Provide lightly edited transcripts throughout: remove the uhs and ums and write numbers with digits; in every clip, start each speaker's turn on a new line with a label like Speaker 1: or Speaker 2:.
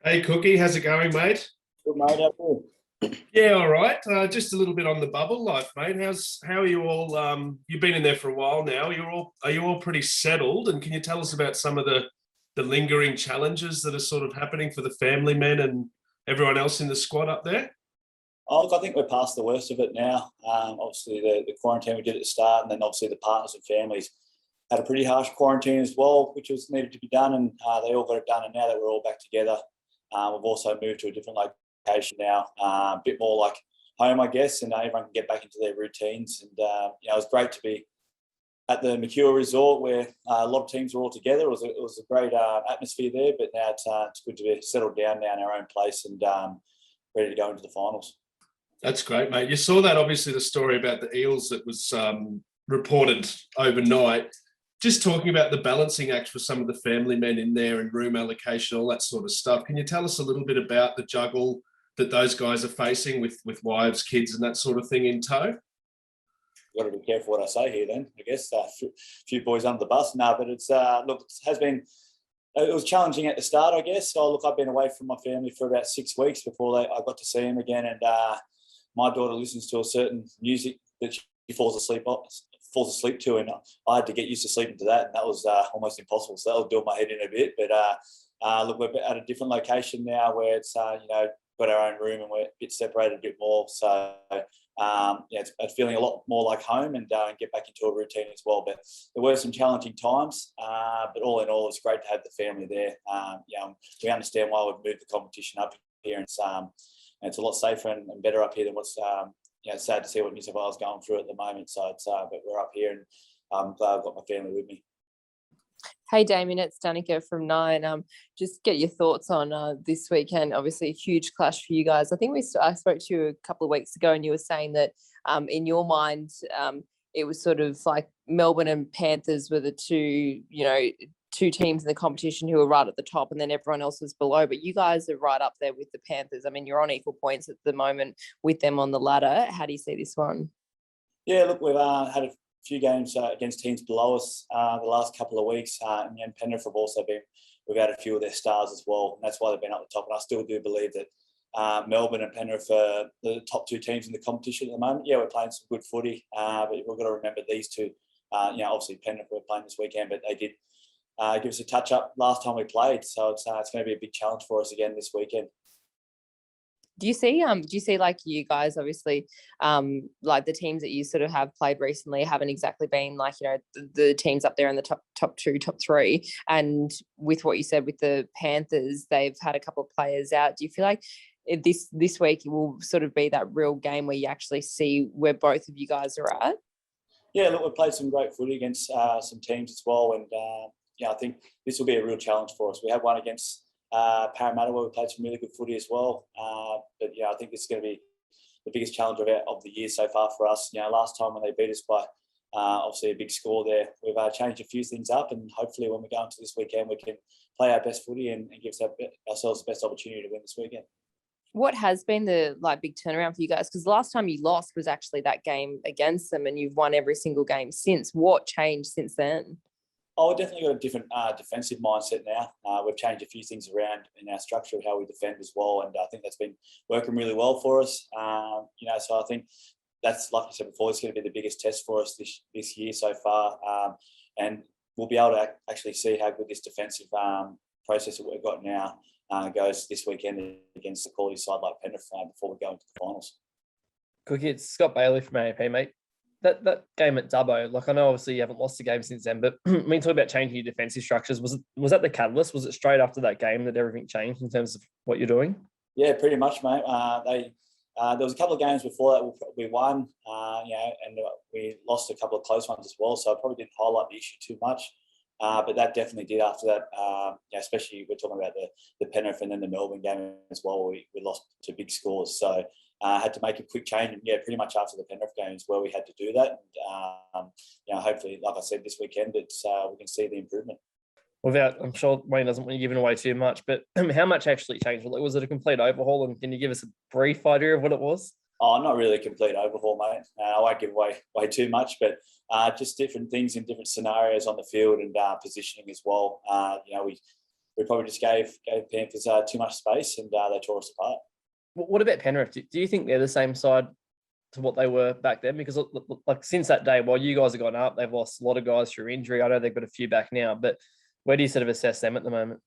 Speaker 1: Hey Cookie, how's it going, mate?
Speaker 2: Good mate, how are you?
Speaker 1: Yeah, all right. Just a little bit on the bubble life, mate. How are you all? You've been in there for a while now. Are you all pretty settled? And can you tell us about some of the lingering challenges that are sort of happening for the family men and everyone else in the squad up there?
Speaker 2: Oh, look, I think we're past the worst of it now. Obviously, the quarantine we did at the start, and then obviously the partners and families had a pretty harsh quarantine as well, which was needed to be done, and they all got it done. And now that we're all back together, we've also moved to a different location now, a bit more like home, I guess, and everyone can get back into their routines. And it was great to be at the Mercure Resort where a lot of teams were all together. It was a great atmosphere there, but now it's good to be settled down now in our own place and ready to go into the finals.
Speaker 1: That's great, mate. You saw that obviously the story about the eels that was reported overnight. Just talking about the balancing act for some of the family men in there and room allocation, all that sort of stuff. Can you tell us a little bit about the juggle that those guys are facing with wives, kids, and that sort of thing in tow?
Speaker 2: Got to be careful what I say here. Then I guess a few boys under the bus. No, but it's look, it has been. It was challenging at the start, I guess. So look, I've been away from my family for about 6 weeks before I got to see them again, and my daughter listens to a certain music that she falls asleep to, and I had to get used to sleeping to that, and that was almost impossible. So that was doing my head in a bit. But look, we're at a different location now where it's got our own room and we're a bit separated a bit more. So it's feeling a lot more like home and get back into a routine as well. But there were some challenging times, but all in all, it's great to have the family there. We understand why we've moved the competition up here, and it's a lot safer and better up here than what's it's sad to see what New South Wales is going through at the moment. So it's but we're up here, and I'm glad I've got my family with me.
Speaker 3: Hey Damien, it's Danica from Nine. Just get your thoughts on this weekend. Obviously, a huge clash for you guys. I think I spoke to you a couple of weeks ago, and you were saying that in your mind, it was sort of like Melbourne and Panthers were the two teams in the competition who were right at the top, and then everyone else was below. But you guys are right up there with the Panthers. I mean, you're on equal points at the moment with them on the ladder. How do you see this one?
Speaker 2: Yeah, look, we've had a few games against teams below us the last couple of weeks, and Penrith have also been. We've had a few of their stars as well, and that's why they've been up the top. And I still do believe that Melbourne and Penrith are the top two teams in the competition at the moment. Yeah, we're playing some good footy, but we've got to remember these two. Obviously Penrith were playing this weekend, but they did give us a touch up last time we played. So it's going to be a big challenge for us again this weekend.
Speaker 3: Do you see like you guys obviously like the teams that you sort of have played recently haven't exactly been like the teams up there in the top two, top three, and with what you said with the Panthers, they've had a couple of players out. Do you feel like this week it will sort of be that real game where you actually see where both of you guys are at?
Speaker 2: Yeah, look, we've played some great footy against some teams as well, and I think this will be a real challenge for us. We had one against Parramatta where we played some really good footy as well. But I think this is going to be the biggest challenge of the year so far for us. Last time when they beat us by obviously a big score there, we've changed a few things up, and hopefully when we go into this weekend, we can play our best footy and give ourselves the best opportunity to win this weekend.
Speaker 3: What has been the big turnaround for you guys? Because the last time you lost was actually that game against them, and you've won every single game since. What changed since then?
Speaker 2: Oh, we've definitely got a different defensive mindset now. We've changed a few things around in our structure of how we defend as well, and I think that's been working really well for us. So I think that's, like I said before, it's going to be the biggest test for us this year so far, and we'll be able to actually see how good this defensive process that we've got now goes this weekend against a quality side like Penrith before we go into the finals.
Speaker 4: Cookie, it's Scott Bailey from AAP, mate. That game at Dubbo, like I know obviously you haven't lost a game since then, but when you talk about changing your defensive structures, was that the catalyst? Was it straight after that game that everything changed in terms of what you're doing?
Speaker 2: Yeah, pretty much, mate. There was a couple of games before that we won, and we lost a couple of close ones as well. So I probably didn't highlight the issue too much, but that definitely did after that. Especially we're talking about the Penrith and then the Melbourne game as well. We lost to big scores, so. Had to make a quick change, and pretty much after the Penrith game is where we had to do that. And hopefully, like I said, this weekend, we can see the improvement.
Speaker 4: I'm sure Wayne doesn't want you giving away too much, but how much actually changed? Was it a complete overhaul? And can you give us a brief idea of what it was?
Speaker 2: Oh, not really a complete overhaul, mate. I won't give away way too much, but just different things in different scenarios on the field and positioning as well. we probably just gave Panthers too much space, and they tore us apart.
Speaker 4: What about Penrith? Do you think they're the same side to what they were back then? Because like since that day, while you guys have gone up, they've lost a lot of guys through injury. I know they've got a few back now, but where do you sort of assess them at the moment?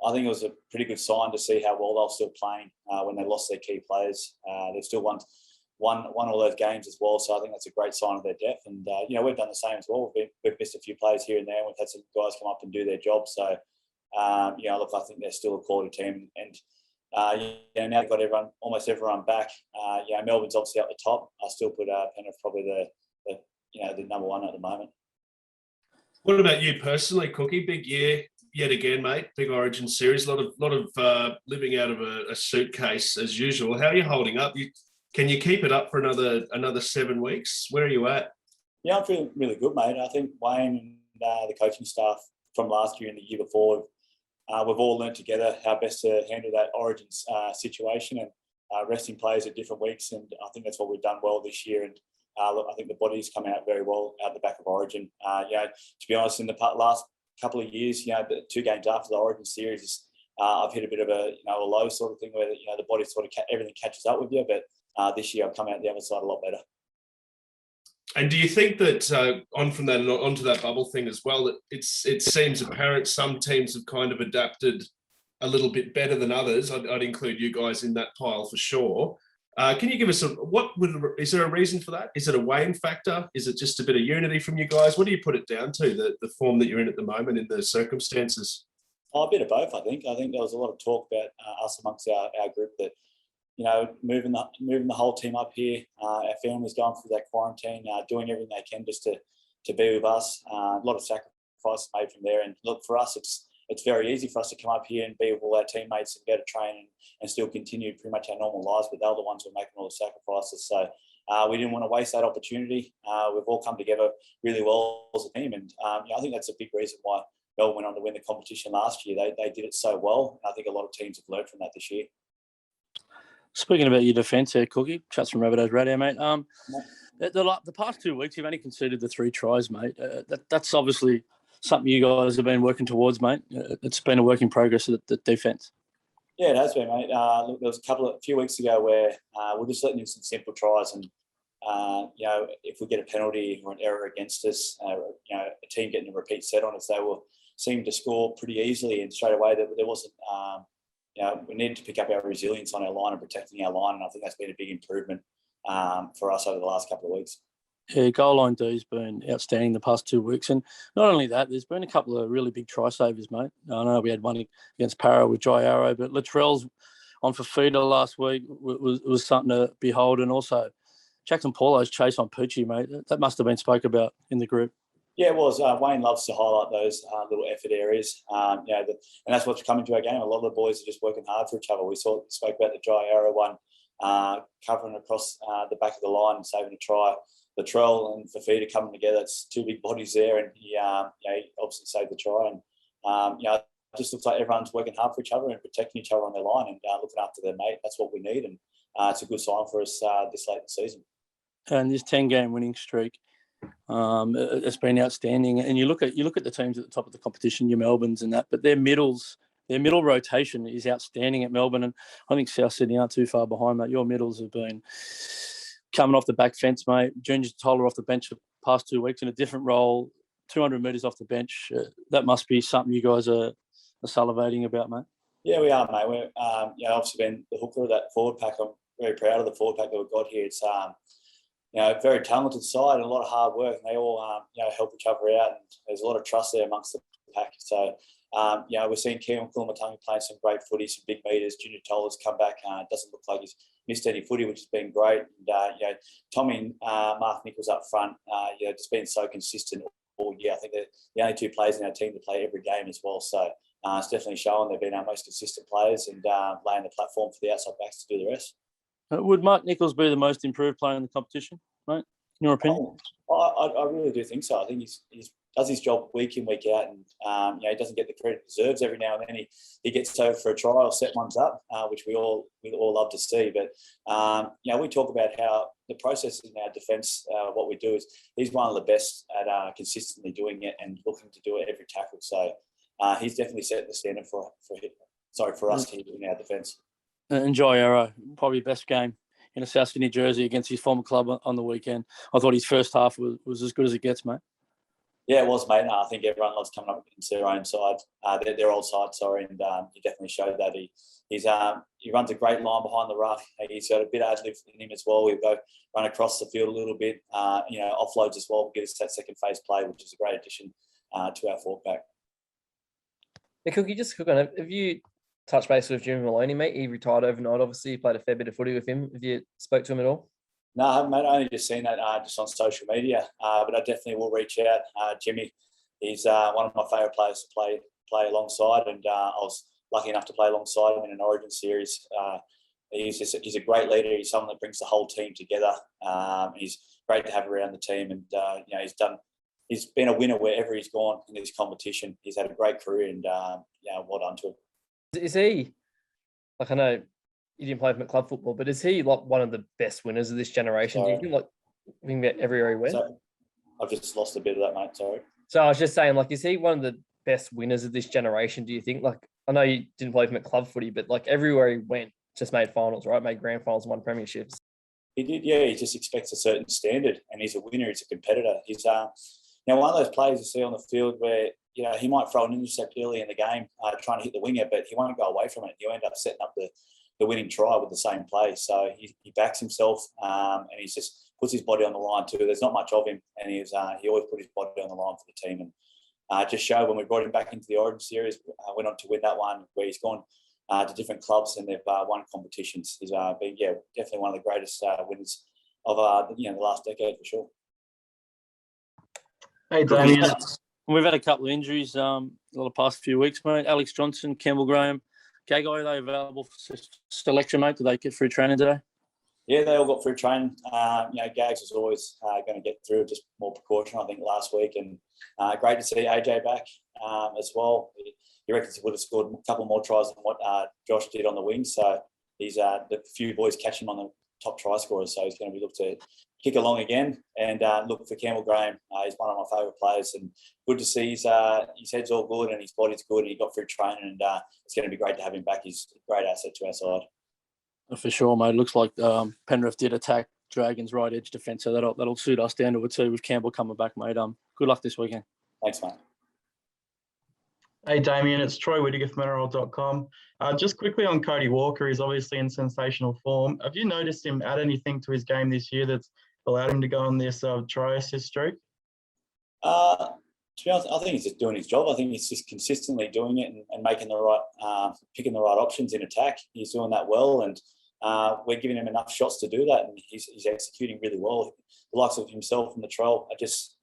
Speaker 2: I think it was a pretty good sign to see how well they were still playing when they lost their key players. They've still won all those games as well, so I think that's a great sign of their depth. And we've done the same as well. We've missed a few players here and there. We've had some guys come up and do their job. So look, I think they're still a quality team. And now they've got almost everyone back. Melbourne's obviously at the top. I still put Penrith probably the number one at the moment.
Speaker 1: What about you personally, Cookie? Big year yet again, mate. Big Origin series. A lot of living out of a suitcase as usual. How are you holding up? Can you keep it up for another 7 weeks? Where are you at?
Speaker 2: Yeah, I'm feeling really good, mate. I think Wayne and the coaching staff from last year and the year before, we've all learned together how best to handle that Origin situation and resting players at different weeks. And I think that's what we've done well this year. And look, I think the body's come out very well out the back of Origin. To be honest, in the last couple of years, the 2 games after the Origin series, I've hit a bit of a low sort of thing where the body sort of everything catches up with you. But this year I've come out the other side a lot better.
Speaker 1: And do you think that onto that bubble thing as well, that it seems apparent some teams have kind of adapted a little bit better than others? I'd include you guys in that pile for sure. Can you give us is there a reason for that? Is it a Wayne factor? Is it just a bit of unity from you guys? What do you put it down to, the form that you're in at the moment in the circumstances?
Speaker 2: A bit of both, I think. I think there was a lot of talk about us amongst our group that, moving the whole team up here, our families going through that quarantine, doing everything they can just to be with us. A lot of sacrifices made from there. And look, for us, it's very easy for us to come up here and be with all our teammates and go to train and still continue pretty much our normal lives, but they're the ones who are making all the sacrifices. So we didn't want to waste that opportunity. We've all come together really well as a team. And I think that's a big reason why Melbourne went on to win the competition last year. They did it so well. And I think a lot of teams have learned from that this year.
Speaker 5: Speaking about your defence here, Cookie, chats from Rabbitohs Radio, mate. The past 2 weeks, you've only conceded the 3 tries, mate. That's obviously something you guys have been working towards, mate. It's been a work in progress at the defence.
Speaker 2: Yeah, it has been, mate. Look, there was a few weeks ago where we're just letting in some simple tries, and if we get a penalty or an error against us, a team getting a repeat set on us, they will seem to score pretty easily and straight away. There wasn't. We needed to pick up our resilience on our line and protecting our line, and I think that's been a big improvement for us over the last couple of weeks.
Speaker 5: Yeah, goal line D's been outstanding the past 2 weeks. And not only that, there's been a couple of really big try savers, mate. I know we had one against Para with Dry Arrow, but Latrell's on Fafita last week was something to behold. And also Jackson Paulo's chase on Poochie, mate. That must have been spoke about in the group.
Speaker 2: Yeah, it was. Wayne loves to highlight those little effort areas. And that's what's coming to our game. A lot of the boys are just working hard for each other. We spoke about the Dry Arrow one, covering across the back of the line and saving a try. Latrell and Fafita coming together. It's 2 big bodies there, and he obviously saved the try. And it just looks like everyone's working hard for each other and protecting each other on their line and looking after their mate. That's what we need, and it's a good sign for us this late in the season.
Speaker 5: And this 10-game winning streak, it's been outstanding. And you look at the teams at the top of the competition, your Melbournes and that, but their middle rotation is outstanding at Melbourne, and I think South Sydney aren't too far behind, mate. Your middles have been coming off the back fence, mate. Junior Toller off the bench the past 2 weeks in a different role, 200 metres off the bench. That must be something you guys are salivating about, mate.
Speaker 2: Yeah, we are, mate. We're obviously been the hooker of that forward pack. I'm very proud of the forward pack that we've got here. It's a very talented side and a lot of hard work, and they all help each other out. And there's a lot of trust there amongst the pack. So we're seeing Keelan Kulamatanga playing some great footy, some big meters. Junior Toller's come back. It doesn't look like he's missed any footy, which has been great. And Tommy and Mark Nichols up front, just been so consistent all year. I think they're the only 2 players in our team to play every game as well. So it's definitely showing they've been our most consistent players and laying the platform for the outside backs to do the rest.
Speaker 5: Would Mark Nichols be the most improved player in the competition, mate, in your opinion?
Speaker 2: I really do think so. I think he does his job week in, week out, and he doesn't get the credit he deserves. Every now and then he gets over for a try or set ones up, which we all love to see. But we talk about how the process in our defence, what we do is he's one of the best at consistently doing it and looking to do it every tackle. So he's definitely set the standard for us here in our defence.
Speaker 5: Enjoy Arrow, probably best game in a South Sydney jersey against his former club on the weekend. I thought his first half was as good as it gets, mate.
Speaker 2: Yeah, it was, mate. I think everyone loves coming up against their own side, their old side, and he definitely showed that. He runs a great line behind the ruck. He's got a bit of ad-lib in him as well. He'll go run across the field a little bit, offloads as well, give us that second phase play, which is a great addition to our forward pack.
Speaker 4: Hey, Cookie, just quick on it. Have you touched base with Jimmy Maloney, mate? He retired overnight, obviously. You played a fair bit of footy with him. Have you spoke to him at all?
Speaker 2: No, I haven't, mate. I only just seen that just on social media, but I definitely will reach out. Jimmy, he's one of my favourite players to play alongside, and I was lucky enough to play alongside him in an Origin series. He's a great leader. He's someone that brings the whole team together. He's great to have around the team, and he's been a winner wherever he's gone in this competition. He's had a great career, and well done to him.
Speaker 4: Is he, like, I know you didn't play with him at club football, but is he like one of the best winners of this generation?
Speaker 2: Sorry.
Speaker 4: Do you think about everywhere he went?
Speaker 2: So, I've just lost a bit of that, mate. Sorry.
Speaker 4: So I was just saying, like, is he one of the best winners of this generation? Do you think? Like, I know you didn't play with him at club footy, but like everywhere he went, just made finals, right? Made grand finals, won premierships.
Speaker 2: He did, yeah. He just expects a certain standard, and he's a winner. He's a competitor. He's one of those players you see on the field where he might throw an intercept early in the game, trying to hit the winger, but he won't go away from it. He'll end up setting up the winning try with the same play. So he backs himself, and he just puts his body on the line too. There's not much of him, and he always put his body on the line for the team. And just showed when we brought him back into the Origin series, went on to win that one where he's gone to different clubs and they've won competitions. He's been definitely one of the greatest winners of the last decade for sure.
Speaker 6: Hey, Damien.
Speaker 5: We've had a couple of injuries the past few weeks, mate. Alex Johnson, Campbell Graham, Gagai, are they available for selection, mate? Do they get free training today?
Speaker 2: Yeah, they all got free training. Gags was always going to get through, just more precaution, I think, last week. And great to see AJ back as well. He reckons he would have scored a couple more tries than what Josh did on the wing. So he's the few boys catch him on the top try scorers. So he's going to be looked to kick along again. And look for Campbell Graham. He's one of my favourite players. And good to see his head's all good and his body's good and he got free training. And it's going to be great to have him back. He's a great asset to our side.
Speaker 5: For sure, mate. It looks like Penrith did attack Dragons' right edge defence, so that'll suit us down to a two with Campbell coming back, mate. Good luck this weekend.
Speaker 2: Thanks, mate.
Speaker 6: Hey, Damien, it's Troy Whittaker from NRL.com. Just quickly on Cody Walker, he's obviously in sensational form. Have you noticed him add anything to his game this year that's allowed him to go on this try assist streak?
Speaker 2: To be honest, I think he's just doing his job. I think he's just consistently doing it and making the right, picking the right options in attack. He's doing that well, and we're giving him enough shots to do that, and he's executing really well. The likes of himself and the Troll are just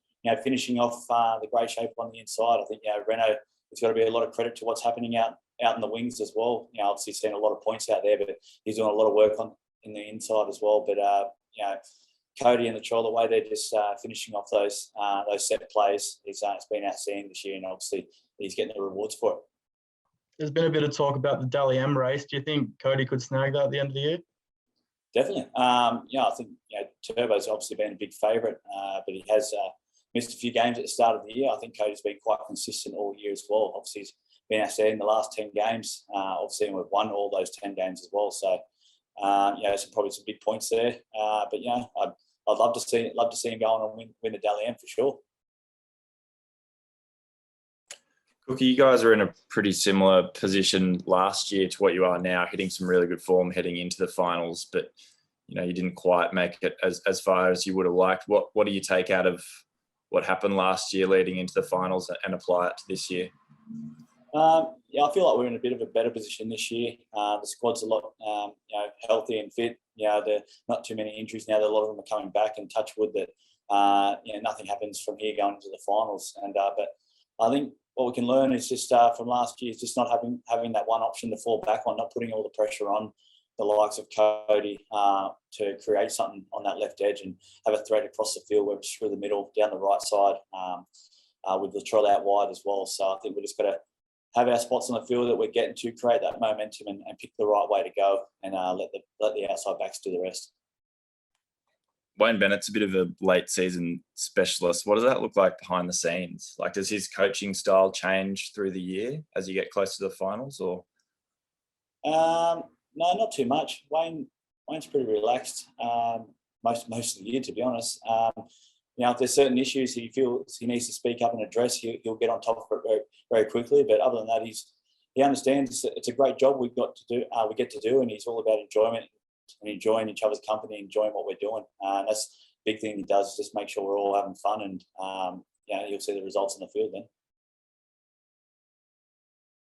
Speaker 2: finishing off the great shape on the inside. I think Reno, it's got to be a lot of credit to what's happening out in the wings as well. Obviously seen a lot of points out there, but he's doing a lot of work in the inside as well. But Cody and the Troll, the way they're just finishing off those set plays, it's been outstanding this year, and obviously he's getting the rewards for it.
Speaker 6: There's been a bit of talk about the Dally M race. Do you think Cody could snag that at the end of the year?
Speaker 2: Definitely. I think Turbo's obviously been a big favourite, but he has missed a few games at the start of the year. I think Cody's been quite consistent all year as well. Obviously, he's been outstanding in the last 10 games. Obviously, we've won all those 10 games as well. So, probably some big points there. But I'd love to see him go on and win the Dally M for sure.
Speaker 7: Cookie, you guys are in a pretty similar position last year to what you are now, hitting some really good form heading into the finals, but you didn't quite make it as far as you would have liked. What do you take out of what happened last year leading into the finals and apply it to this year?
Speaker 2: I feel like we're in a bit of a better position this year. The squad's a lot, healthy and fit. There are not too many injuries now. That a lot of them are coming back, and touch wood that nothing happens from here going into the finals. And but I think what we can learn is just from last year is just not having that one option to fall back on, not putting all the pressure on the likes of Cody to create something on that left edge and have a threat across the field, whether it's through the middle, down the right side, with Latrell out wide as well. So I think we just got to have our spots on the field that we're getting to, create that momentum and pick the right way to go, and let the outside backs do the rest.
Speaker 7: Wayne Bennett's a bit of a late season specialist. What does that look like behind the scenes? Like, does his coaching style change through the year as you get close to the finals, or?
Speaker 2: No, not too much. Wayne's pretty relaxed most of the year, to be honest. If there's certain issues he feels he needs to speak up and address, he'll get on top of it very, very quickly. But other than that, he understands it's a great job we get to do, and he's all about enjoyment and enjoying each other's company, enjoying what we're doing. That's the big thing he does, is just make sure we're all having fun, and you'll see the results in the field then.